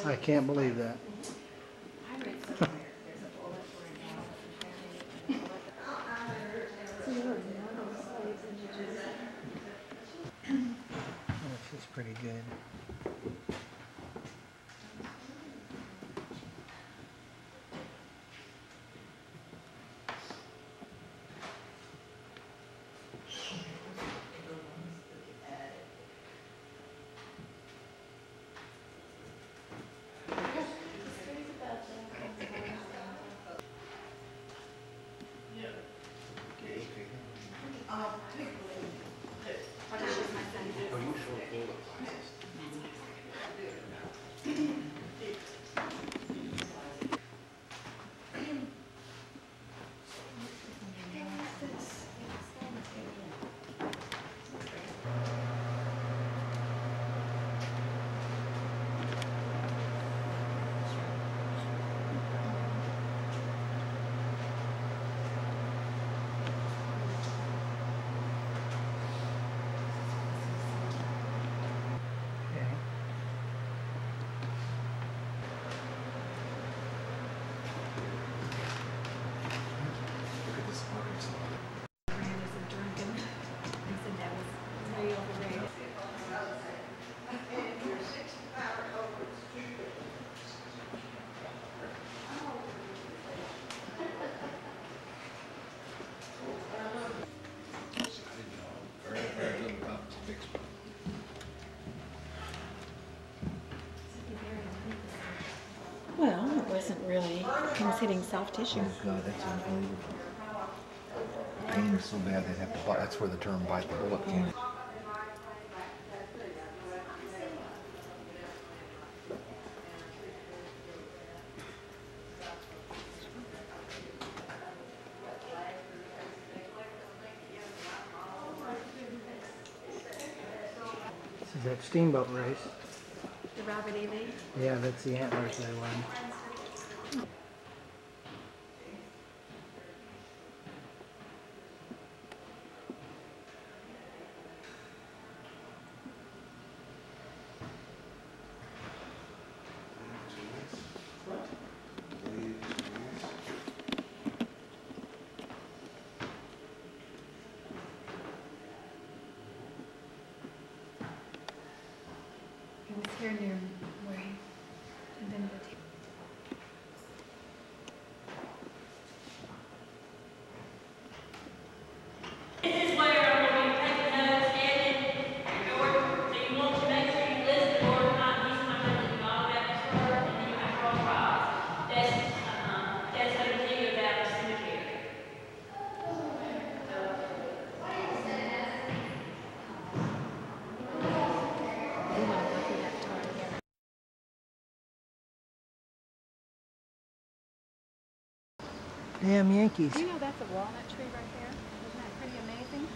I can't believe that. This is pretty good. Well, it wasn't really. He was hitting soft tissue. Oh God, that's unbelievable. Pain is so bad they'd have to bite. That's where the term "bite the bullet" came from. This is that steamboat race. The Robert E. Lee? Yeah, that's the antlers they won. It was here near where he invented it. Damn Yankees. Do you know that's a walnut tree right there? Isn't that pretty amazing?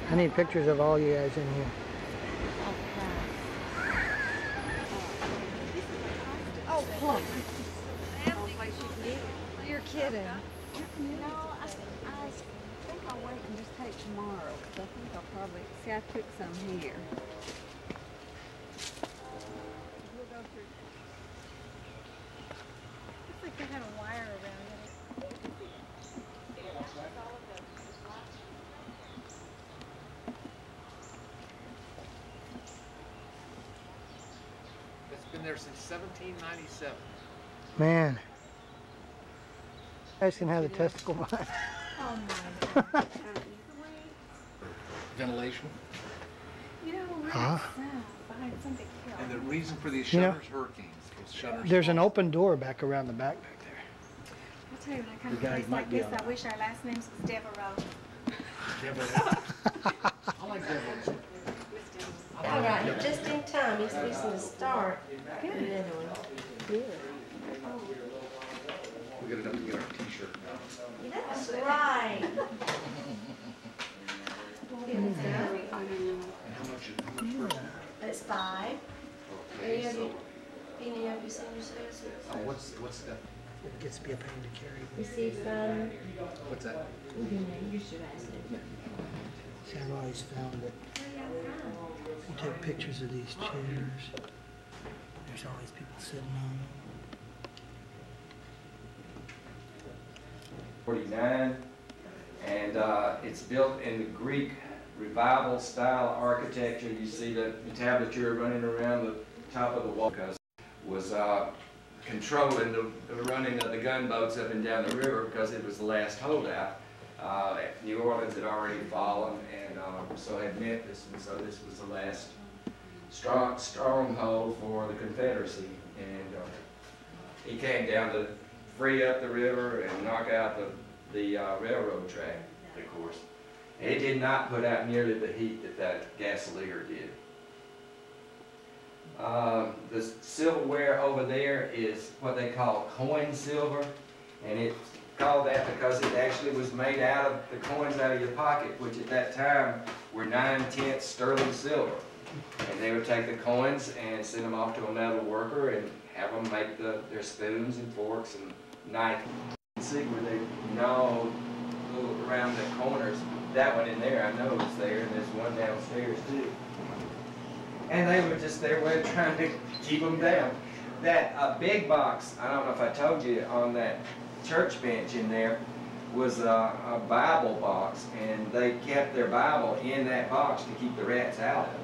I need pictures of all you guys in here. Oh, look. You're kidding. No, I think I'll wait and just take tomorrow, because I think I'll probably, see, I took some here. We'll go through. Looks like they had a wire around it. there since 1797. Man. You guys can have the testicle mine. Oh my God. Ventilation. You know, we're Huh? behind some big hill. And the reason for these You know, shutters, hurricanes. Those shutters. There's an open door back around the back there. I'll tell you, when I come You to a guys place might like be this, all I right. wish our last names was Devereaux. I like that one. All right, you're just in time. He's fixing to start the other one. We got enough to get our t-shirt now. That's right. And how much? That's 5. Okay, so Any of you senior citizens what's that? It gets to be a pain to carry. receive some? What's that? You should ask it. See, I've always found that you take pictures of these chairs, there's always people sitting on them. 49, and it's built in the Greek revival style architecture. You see the entablature running around the top of the wall because it was controlling the running of the gunboats up and down the river because it was the last holdout. New Orleans had already fallen, and so had Memphis, and so this was the last stronghold for the Confederacy. And he came down to free up the river and knock out the railroad track, of course. And it did not put out nearly the heat that that gasolier did. The silverware over there is what they call coin silver, and it's called that because it actually was made out of the coins out of your pocket, which at that time were 9/10 sterling silver. And they would take the coins and send them off to a metal worker and have them make their spoons and forks and knife. You can see where they gnaw around the corners. That one in there I know is there, and there's one downstairs too. And they were just their way of trying to keep them down. That big box, I don't know if I told you, on that church bench in there was a Bible box, and they kept their Bible in that box to keep the rats out of it.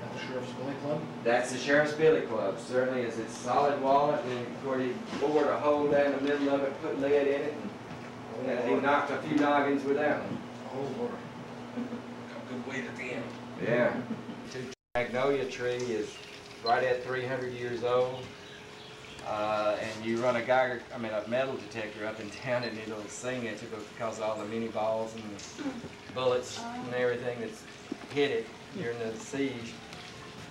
At the Sheriff's Billy Club. That's the Sheriff's Billy Club. Certainly is. It's solid wallet, and of course he bored a hole down the middle of it, put lead in it, and he knocked a few noggins with that one. Oh Lord. A good weight at the end. Yeah. The magnolia tree is right at 300 years old. And you run a metal detector up and down, and it'll sing it because of all the mini balls and the bullets and everything that's hit it during the siege.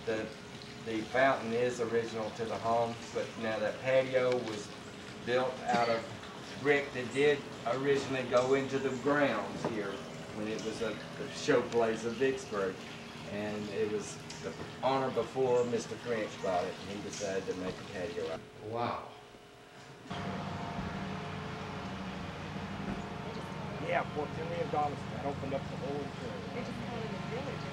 The fountain is original to the home, but now that patio was built out of brick that did originally go into the grounds here when it was a showplace of Vicksburg. And it was the honor before Mr. French bought it, and he decided to make a patio out. Wow. Yeah, Fort Henry and Donaldson. That opened up the whole interior. They just call it a village.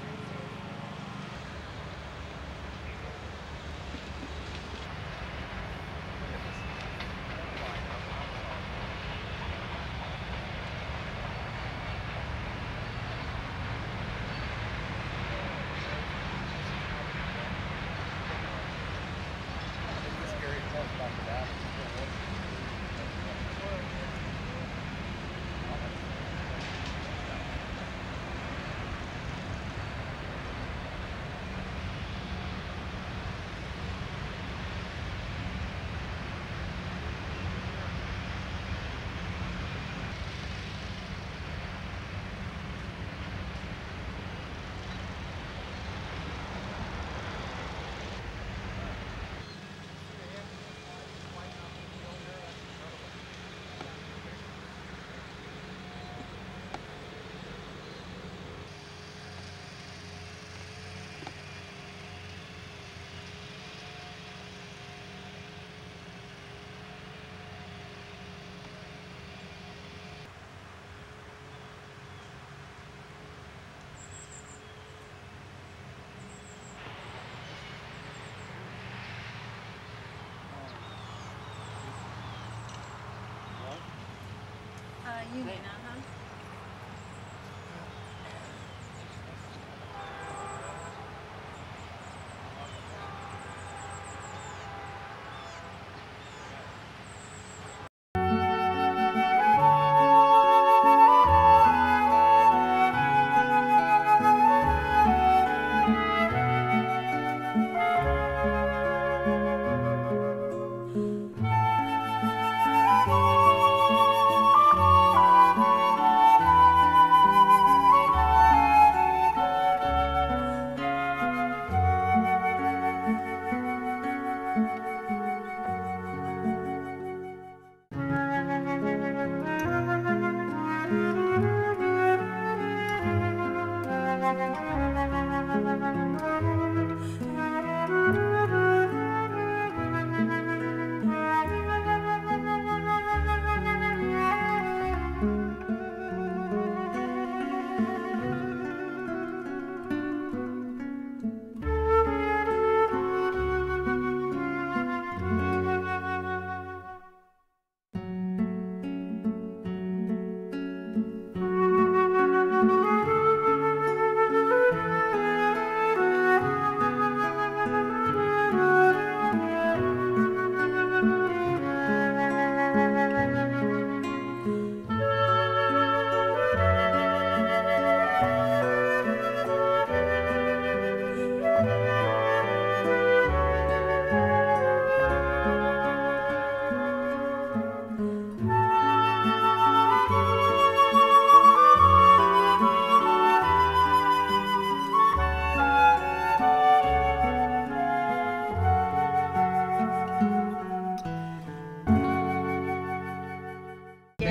Union,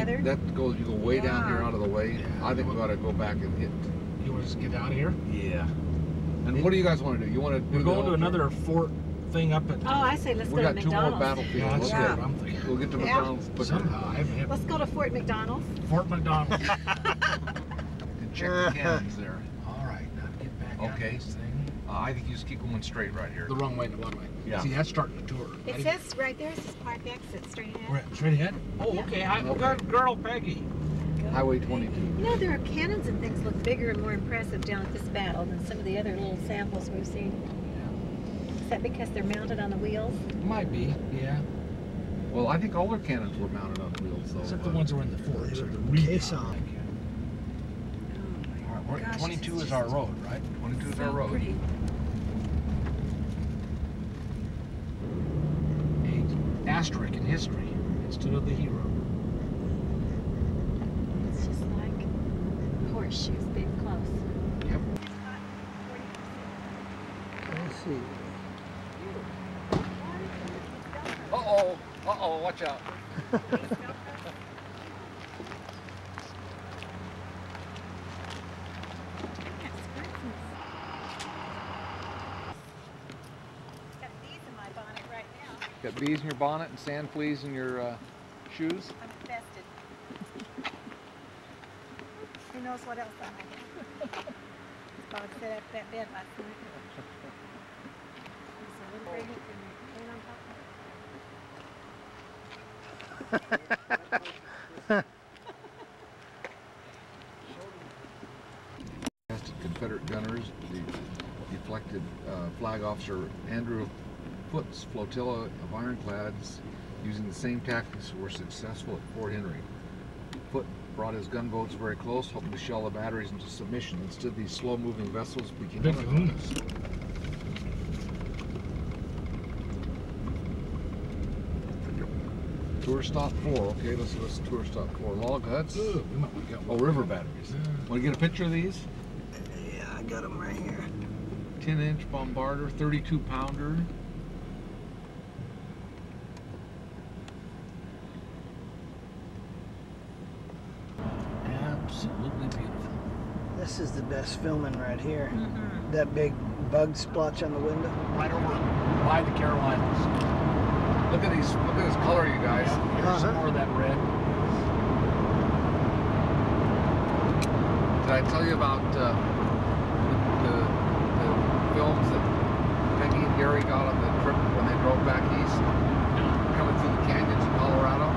think that goes, you go way down here Wow. out of the way. Yeah. I think we ought to go back and hit. You want us to get out of here? Yeah. And what do you guys want to do? You want to do We're going to another fort thing up at. Oh, I say let's We go to got 2 more McDonald's. Yeah, battlefields. that's Okay. what I'm thinking. We'll get to Yeah. McDonald's, but Somehow I haven't had Let's go to Fort McDonald's. Fort McDonald's. and check the cannons there. All right, now to get back out Okay. of this thing. I think you just keep going straight right here. The wrong way, the wrong way. Yeah. See, that's starting the tour. It says right there, it says park exit straight We're ahead. at straight ahead? Oh, okay. Hi, Okay. Girl Peggy. Highway 22. You know, their cannons and things look bigger and more impressive down at this battle than some of the other little samples we've seen. Is that because they're mounted on the wheels? Might be, yeah. Well, I think all their cannons were mounted on wheels, though. Except the ones that were in the fort. They So were the reed case on. on. All right, we're Gosh, at 22 this is is our just road, right? 22 is So our road. pretty. A asterisk in history instead of the hero. It's just like horseshoes being close. Yep. Let's see. Uh-oh, watch out. Got bees in your bonnet and sand fleas in your shoes? I'm infested. Who knows what else I might have? Bob set up that bed last night. There's a little gray hook in there. Laying on top of Confederate gunners, the deflected flag officer Andrew Foote's flotilla of ironclads using the same tactics were successful at Fort Henry. Foote brought his gunboats very close, hoping to shell the batteries into submission. Instead, these slow-moving vessels became Big kahunas. Tour stop 4. Okay, let's tour stop 4. Log huts. Ooh, we might want to get Oh, river batteries. Want to get a picture of these? Yeah, I got them right here. 10-inch bombarder, 32-pounder. Absolutely beautiful. This is the best filming right here. Mm-hmm. That big bug splotch on the window. Right over by the Carolinas. Look at these. Look at this color, you guys. Here's some more of that red. Did I tell you about the films that Peggy and Gary got on the trip when they drove back east, coming through the canyons in Colorado?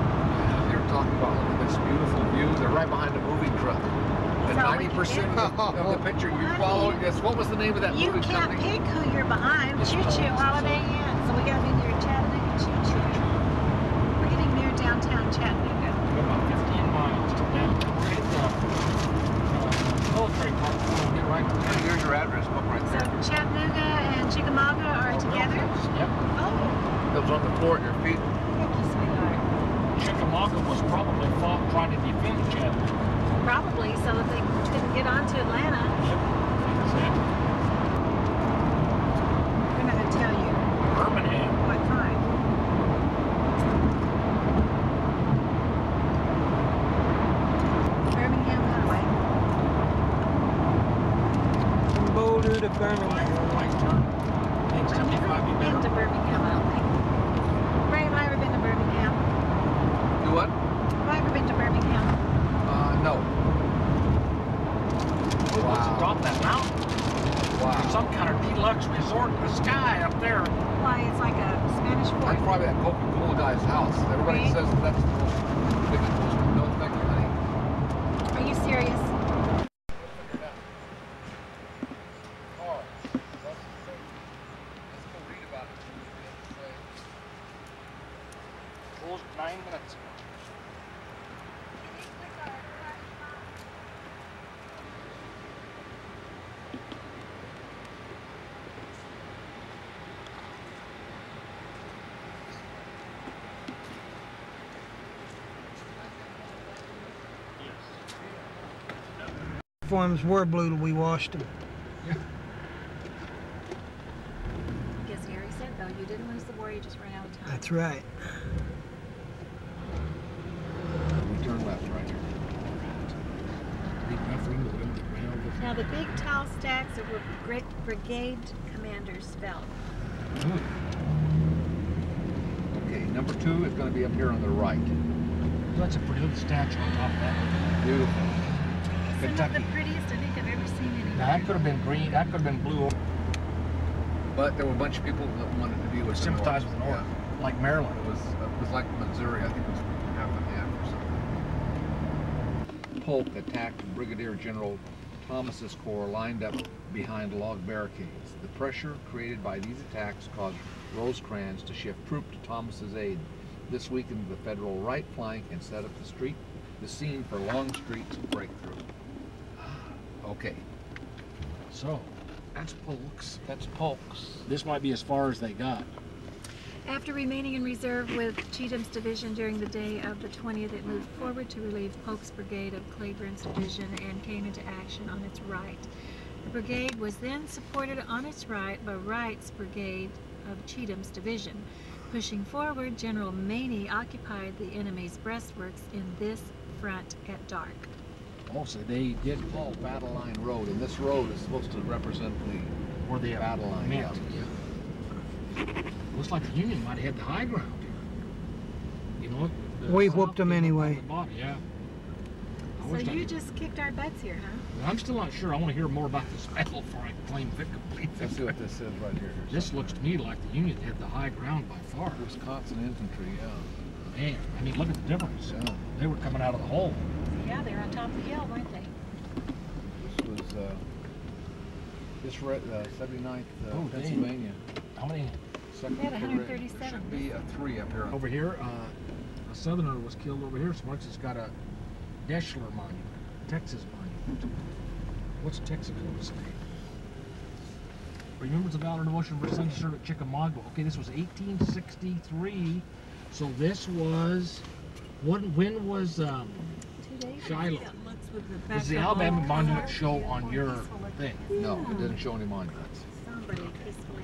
They were talking about, look at this beautiful view. They're right behind a movie truck. And So we 90% can of the picture you're following this. What was the name of that You movie can't company? pick who you're behind. Choo Choo Holiday Inn. So we got to be near Chattanooga Choo Choo. We're getting near downtown Chattanooga. We're about 15 miles to that. We're at the military park. We'll get right to that. Here's your address book right So there. Chattanooga and Chickamauga are together. Yep. Oh, It was on the floor at your feet. thank you, sweetheart. Chickamauga was probably fought trying to defend Chattanooga. Probably so that they couldn't get on to Atlanta. Yep. Exactly. We're not going to tell you Birmingham. what kind. Birmingham Highway. From Boulder to Birmingham. Right turn. Next I've time you never might be been better. to Birmingham, I don't think. Ray, have I ever been to Birmingham? Do what? Have I ever been to Birmingham? No. Let's drop that mountain. Wow. Some kind of deluxe resort in the sky up there. Why, it's like a Spanish That's fort. probably that Coca-Cola guy's house. Everybody Right. says that's the most biggest, most no, thank you, honey. Are you serious? Closed 9 minutes ago. Uniforms were blue till we washed them. Because Gary said, though, you didn't lose the war, you just ran out of time. That's right. We turn left. the big tall stacks of where brigade commanders fell. Okay, number 2 is going to be up here on the right. That's a pretty little statue on top of that. Beautiful. Some Kentucky. of the prettiest I think I've ever seen anywhere. Now that could have been green, that could have been blue. But there were a bunch of people that wanted to be with Sympathize with the North, like Maryland. It was like Missouri. I think it was half and half or something. Polk attacked Brigadier General Thomas's corps lined up behind log barricades. The pressure created by these attacks caused Rosecrans to shift troops to Thomas's aid. This weakened the Federal right flank and set up the scene for Longstreet's breakthrough. Okay. So, That's Polk's. that's Polk's. This might be as far as they got. After remaining in reserve with Cheatham's division during the day of the 20th, it moved forward to relieve Polk's brigade of Cleburne's division and came into action on its right. The brigade was then supported on its right by Wright's brigade of Cheatham's division. Pushing forward, General Maney occupied the enemy's breastworks in this front at dark. Also, they did Paul Battle Line Road, and this road is supposed to represent the where the battle line. met. Yeah. Looks like the Union might have had the high ground here. You know, the We South whooped 'em came up on anyway. the bottom, yeah. I So wish I you could- just kicked our butts here, huh? I'm still not sure. I want to hear more about this battle before I claim complete Let's see victory. what this says right here. This looks to me like the Union had the high ground by far. Wisconsin infantry, yeah. Man, I mean, look at the difference. Yeah. They were coming out of the hole. Yeah, they were on top of the hill, weren't they? This was this 79th Oh, dang. Pennsylvania. How many? Second They had Brigade. 137. Should be a 3 up here. Over here, a Southerner was killed over here. So it's got a Deschler monument, Texas monument. What's Texaco say? Remembers the valor devotion for son served at Chickamauga. Okay, this was 1863. So this was when was 2 days? Shiloh? Looks with the Does the back of Alabama all- monument show on your thing? No, it didn't show any monuments. Somberly, peacefully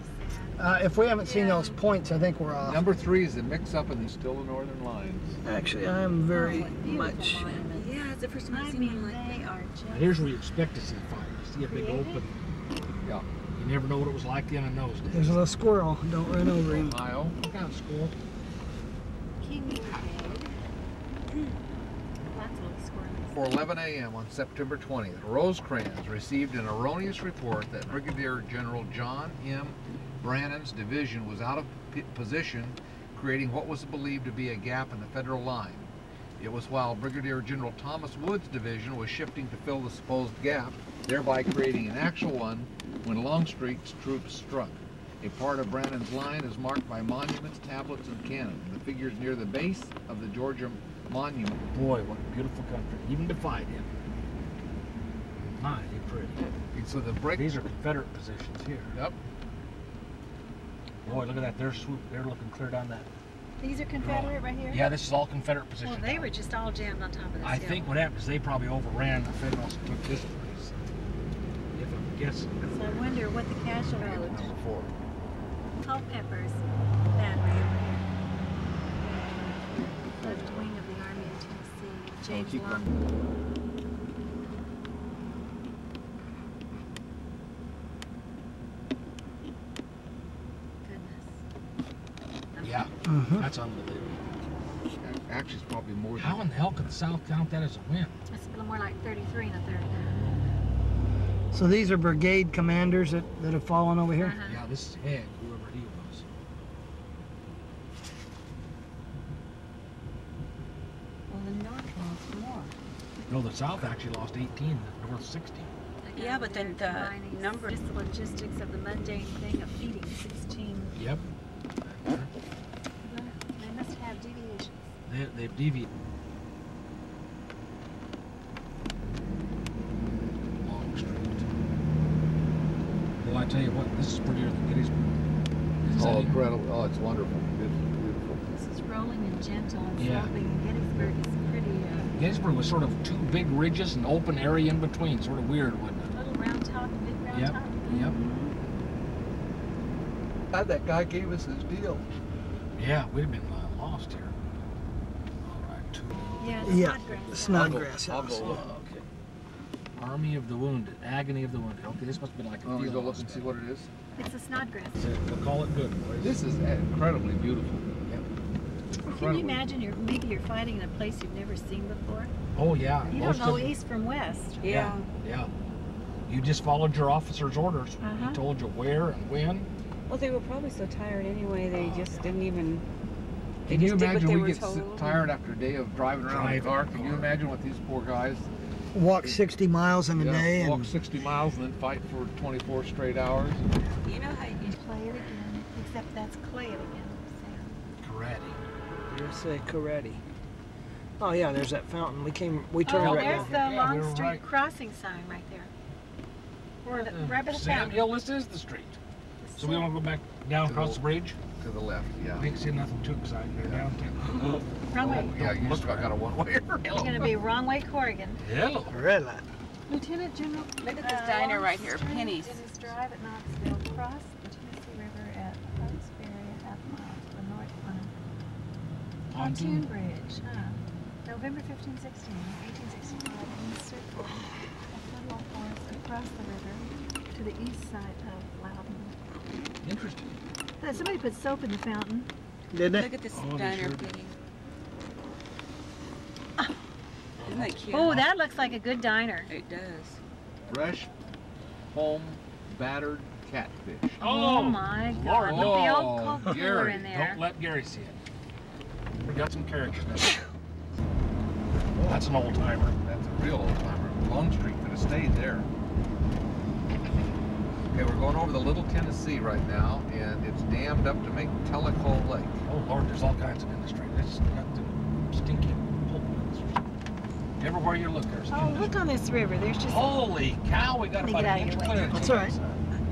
sad. If we haven't seen those points, I think we're off. Number 3 is the mix-up in the still the northern lines. Actually, I am very Beautiful much. monument. Yeah, it's the first time I I've seen mean, one like they that. are just... Now, here's where you expect to see fire. You see a big Creative. open. Yeah. You never know what it was like then in those days. There's a little squirrel. Don't run over him. Ohio. Look out, school. King Brigade. Lots of little squirrels. For 11 a.m. on September 20th, Rosecrans received an erroneous report that Brigadier General John M. Brannan's division was out of position, creating what was believed to be a gap in the Federal line. It was while Brigadier General Thomas Wood's division was shifting to fill the supposed gap, thereby creating an actual one, when Longstreet's troops struck. A part of Brannan's line is marked by monuments, tablets, and cannon. The figures near the base of the Georgia monument. Boy, what a beautiful country. Even defied him. Mighty pretty. And so the break. These are Confederate positions here. Yep. Boy, look at that. They're swoop. They're looking clear down that. These are Confederate right here? Yeah, this is all Confederate Well, positions. they were just all jammed on top of this I hill. think what happened is they probably overran the Federals and took this place. If I'm guessing. So I wonder what the casualty Number was. 4. Culpeper's battery over here. Left wing of the Army of Tennessee. James keep Long. Goodness. Yeah, Mhm. that's unbelievable. Actually, it's probably more than. How in the hell could the South count that as a win? It's a little more like 33 and a third. So these are brigade commanders that have fallen over here. Uh-huh. Yeah, this is Head, whoever he was. Well, the North lost more. No, the South actually lost 18, the North 16. Yeah, but then They're the combining number- Just the logistics of the mundane thing of feeding 16. Yep. They must have deviations. They've deviated. Longstreet. Well, I tell you what, this is prettier than Gettysburg. Is that Oh, even- incredible. Oh, it's wonderful. It's beautiful. This is rolling and gentle and Yeah. sloping. Gettysburg is pretty, Gettysburg was sort of two big ridges and open area in between. Sort of weird, wasn't it? little round top, big round Yep. top. Yep. God, that guy gave us his deal. Yeah, we'd have been lost here. All right, two. Yeah, Yeah, Snodgrass. Snodgrass I'll House. go look. Okay. Army of the Wounded, Agony of the Wounded. Okay, this must be like a Oh, you field go look and see hospital. what it is. It's a snodgrass. We'll call it good, boys. This is incredibly beautiful. Can you imagine maybe you're fighting in a place you've never seen before? Oh yeah. You don't know east from west. Yeah. You just followed your officer's orders. Uh-huh. He told you where and when. Well, they were probably so tired anyway, they just didn't even. They Can you just did what imagine they we were get told. tired after a day of driving around in the car? Driving. Can you imagine what these poor guys Walk 60 miles in a day walk and 60 miles and then fight for 24 straight hours? You know how you Play it again, except that's clay it again. Karate. you say karate. Oh yeah, there's that fountain. We turned Oh, right there's down. the Yeah, Long we were Street right. crossing sign right there. Right by the Sam fountain. Hill, this is the street. So we want to go back down across the bridge? To the left, yeah. I ain't seen nothing too exciting there downtown. Wrong way. Yeah, you just got a one-way. You're going to be wrong way Corrigan. Hello. Red light. Lieutenant General. Look at this diner right here, Long Penny's. Street, Dennis Drive at Knoxville. Cross the Tennessee River at Harts Ferry a half mile to the north front. Pontoon Bridge. November 15, 1865. Encircle a federal forest across the river to the east side of Loudon. Interesting. Somebody put soap in the fountain. Didn't look it? at this Oh, they diner, sure did. Penny. Isn't that cute? Oh, that looks like a good diner. It does. Fresh, home, battered catfish. Oh my God! Lord. Put the Oh, old Coke cooler Gary, in there. Don't let Gary see it. We got some characters there. That's an old timer. That's a real old timer. Longstreet could have stayed there. Okay, we're going over the Little Tennessee right now, and it's dammed up to make Tellico Lake. Oh Lord, there's all kinds of industry. This got the stinky pulp industry. Everywhere you look, there's Oh, industry. look on this river. There's just. Holy cow, we got Let me about get an out of inch your way. clear. That's all right.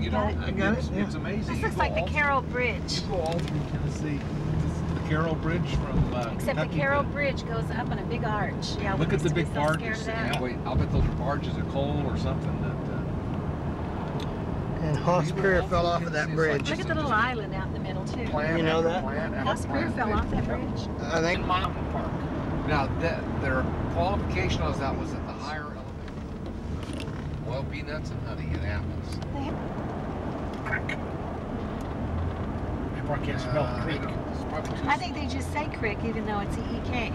You Got know, it? I got it's, it, yeah. it's amazing. This You looks go like the all Carroll through- Bridge. You go all through Tennessee. It's the Carroll Bridge from Except the Kentucky Carroll to- Bridge goes up on a big arch. Yeah, we Look at used the to be big so scared barges. of that. Yeah, wait, I'll bet those are barges of coal or something that. And Hoss Pier fell off of that bridge. Look at the little island out in the middle too. Plant You know after that? plant after House Pier plant. fell off that bridge. I think In Mountain Park. Now, their qualification on that was at the higher elevation. Oil, peanuts, and honey and apples. They have I probably can't smell the creek. It's probably too I think they just say crick even though it's EK.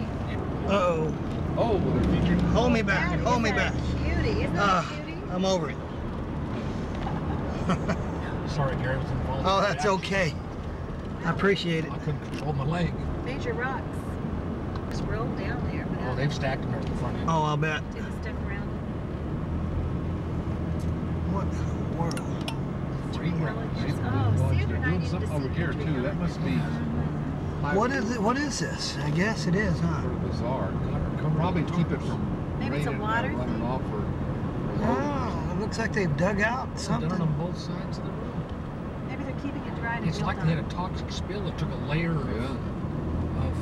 uh-oh. Oh, well, they're featured. Hold me back. That Hold is me a back. Cutie, isn't that a cutie? I'm over it. Sorry, Gary was involved. Oh, in the that's action. okay. I appreciate it. I couldn't control my leg. Major rocks. Just rolled down there Oh, without they've stacked them at the front end. Oh, I'll bet. doing stuff around What in the world? it. Three Villages. brothers. Oh, see if They're you're not doing in something over here Pacific too. That must be What is it? What is this? I guess it is, huh? sort of bizarre. Probably keep it from Maybe it's a raining water and running thing. off or Oh, it looks like they've dug out They've done it something. on both sides of the road. Maybe they're keeping it dry to It's build like on. they had a toxic spill that took a layer of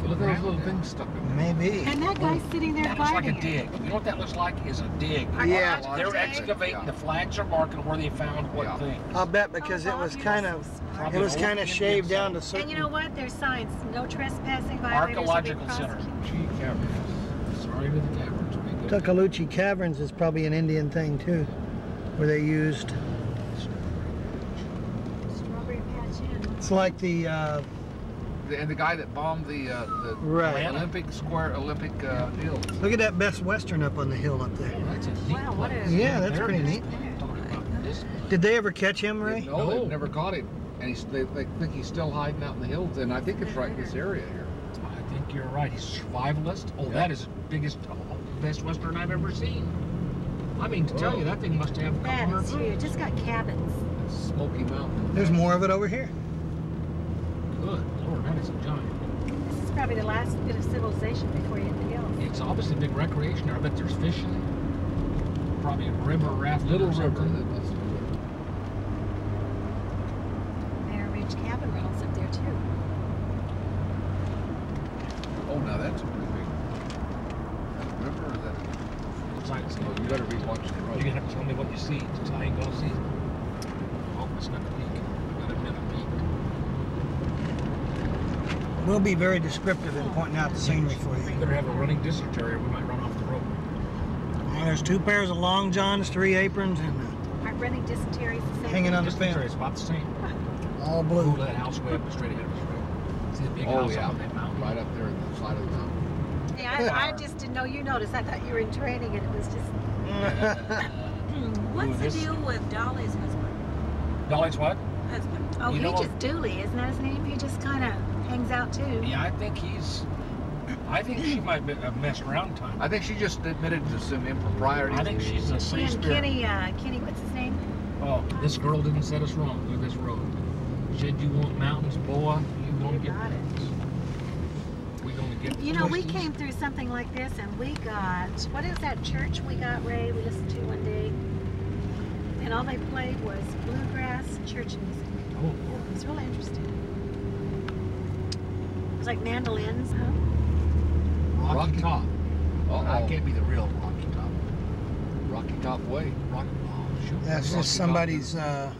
Look at those ground little down. things stuck in there. Maybe. And that guy's sitting there That looks like a fighting it. dig. You know what that looks like? Is a dig. Yeah. They're excavating. Yeah. The flags are marking where they found what Yeah. thing. I'll bet because it was kind of shaved down to And certain. you know what? There's signs. No trespassing, violators will be Archaeological Center. prosecuted. Gee, caverns. Sorry to the caverns. We go. Tuckaluchi Caverns is probably an Indian thing too, where they used. Strawberry Patch Inn. It's like the And the guy that bombed the right. Olympic Hills. Look at that Best Western up on the hill up there. That's a neat Wow, what place. a- Yeah, that's There it pretty is. neat. Talking about this. Did they ever catch him, Ray? No, No. they've never caught him. And they think he's still hiding out in the hills. And I think it's right in this area here. I think you're right. He's a survivalist. Oh, Yeah. that is the biggest, best Western I've ever seen. I mean, to tell you, that thing must have a couple That hundred is huge. It's got cabins. It's Smoky Mountain. There's more of it over here. Good Lord, that is a giant. This is probably the last bit of civilization before you hit the hills. It's obviously a big recreation there. I bet there's fishing. Probably a river rafting. Little or river. something. That must be. Bear Ridge cabin rentals up there too. Oh, now that's a pretty big river. Or is that? Looks like it's- Oh, you better be watching the road. You're gonna have to tell me what you see. I ain't gonna see it. Oh, it's not a peak. Not another peak. We'll be very descriptive in pointing out the scenery for We you. better have a running district area. We might run off the road. Well, there's 2 pairs of long johns, 3 aprons, and Aren't running dysentery the same? hanging on the Dysentery fence. is about the same. All Blue, blue. that house way up straight ahead of us, right? See the big Oh house yeah, up on that mountain? right up there at the side of the mountain. Yeah, I just didn't know you noticed. I thought you were in training and it was just... What's the this- deal with Dolly's husband? Dolly's what? Husband. Oh, You he know- just Dooley, isn't that his name? He just kind of hangs out too. Yeah, I think she might have messed around time. I think she just admitted to some improprieties. I think she's a He free and spirit. Kenny, what's his name? Oh, this girl didn't set us wrong with this road. She said, you want mountains, boy, you gonna get got it. mountains. We gonna get You know, we twisties. came through something like this and we got, what is that church we got, Ray, we listened to one day? And all they played was bluegrass church music. Oh, Lord. It was really interesting. It was like mandolins, huh? Rocky Top. Uh-oh. That can't be the real Rocky Top. Rocky Top Way. Rocky, oh, shoot. That's Rocky just somebody's Oh,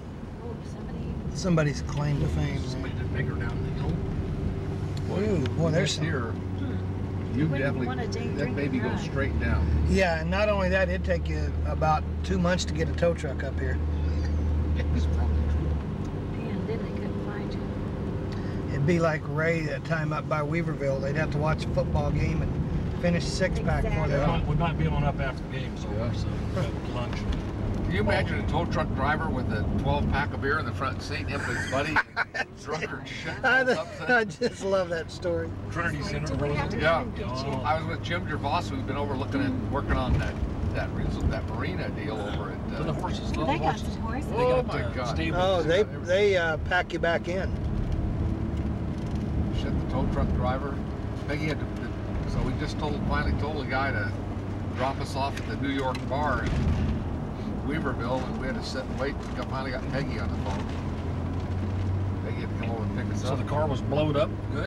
somebody. somebody's claim to fame. Somebody to take her down the hill. Ooh, boy, there's This some. here. You You wouldn't definitely, want a day that drink baby and goes drive. straight down. Yeah, and not only that, it'd take you about 2 months to get a tow truck up here. It's probably true. Man, then they couldn't find you. It'd be like Ray that time up by Weaverville. They'd have to watch a football game and finish 6-pack before they Exactly. We might be on up after the game's over, Yeah. so we'll have lunch. Can you imagine a tow truck driver with a 12-pack of beer in the front seat, him and his buddy, drunkard shit? I just love that story. Trinity Wait, Center. do we was have it? to Yeah. come and get you? I was with Jim Gervais, who's been over looking at working on that marina deal over at. For the horses. Well, little they got horses. some horses. They Oh got, my God. stables. Oh, they pack you back in. Shit, the tow truck driver. Peggy had to, so we just finally told the guy to drop us off at the New York bar in Weaverville, and we had to sit and wait. We finally got Peggy on the phone. Peggy had to come over and pick us So up. the car was blowed up. Good.